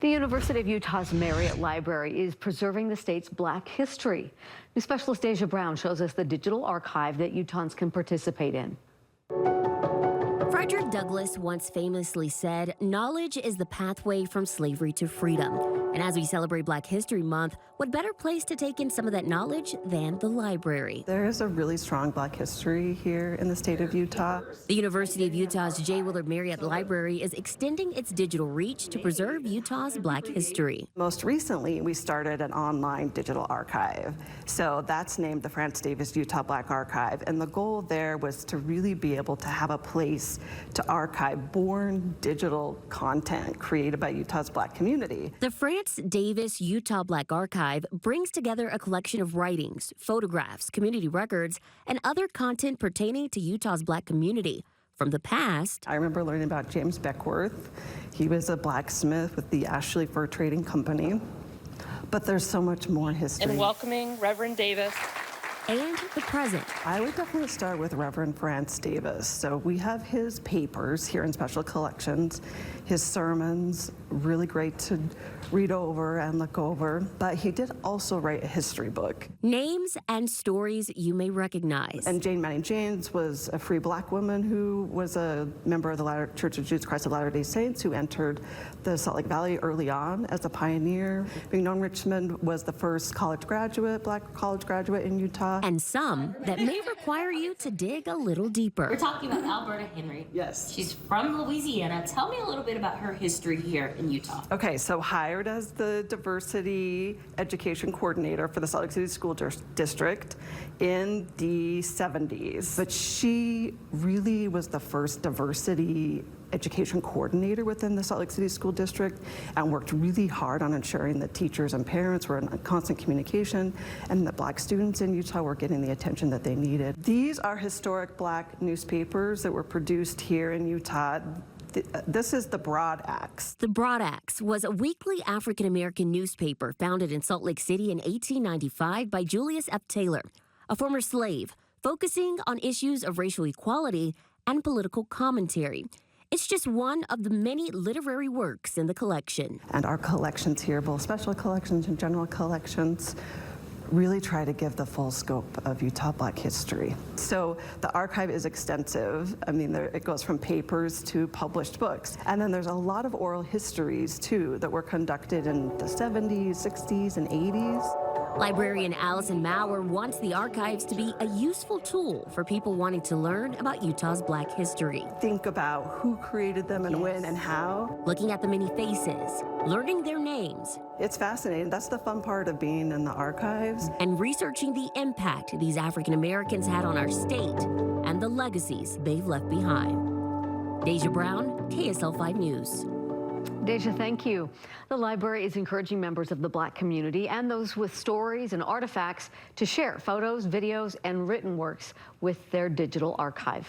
The University of Utah's Marriott Library is preserving the state's Black history. New specialist Deja Brown shows us the digital archive that Utahns can participate in. Frederick Douglas once famously said, "Knowledge is the pathway from slavery to freedom." And as we celebrate Black History Month, what better place to take in some of that knowledge than the library? There is a really strong Black history here in the state of Utah. The University of Utah's J. Willard Marriott Library is extending its digital reach to preserve Utah's Black history. Most recently, we started an online digital archive. So that's named the France Davis Utah Black Archive. And the goal there was to really be able to have a place to archive born digital content created by Utah's Black community. The France Davis Utah Black Archive brings together a collection of writings, photographs, community records, and other content pertaining to Utah's Black community from the past. I remember learning about James Beckworth. He was a blacksmith with the Ashley Fur Trading Company. But there's so much more history. And welcoming Reverend Davis. And the present. I would definitely start with Reverend France Davis. So we have his papers here in special collections, his sermons, really great to read over and look over. But he did also write a history book. Names and stories you may recognize. And Jane Manning James was a free Black woman who was a member of the Church of Jesus Christ of Latter-day Saints who entered the Salt Lake Valley early on as a pioneer. Mignon Richmond was the first college graduate, Black college graduate in Utah. And some that may require you to dig a little deeper. We're talking about Alberta Henry. Yes. She's from Louisiana. Tell me a little bit about her history here in Utah. Okay, so hired as the diversity education coordinator for the Salt Lake City School District in the 70s. But she really was the first diversity education coordinator within the Salt Lake City School District and worked really hard on ensuring that teachers and parents were in constant communication and that Black students in Utah were getting the attention that they needed. These are historic Black newspapers that were produced here in Utah. This is the Broad Axe. The Broad Axe was a weekly African-American newspaper founded in Salt Lake City in 1895 by Julius F. Taylor, a former slave, focusing on issues of racial equality and political commentary. It's just one of the many literary works in the collection. And our collections here, both special collections and general collections, really try to give the full scope of Utah Black history. So the archive is extensive. I mean, it goes from papers to published books. And then there's a lot of oral histories, too, that were conducted in the 70s, 60s, and 80s. Librarian Allison Maurer wants the archives to be a useful tool for people wanting to learn about Utah's Black history. Think about who created them and when and how. Looking at the many faces, learning their names. It's fascinating. That's the fun part of being in the archives. And researching the impact these African Americans had on our state and the legacies they've left behind. Deja Brown, KSL 5 News. Deja, thank you. The library is encouraging members of the Black community and those with stories and artifacts to share photos, videos, and written works with their digital archive.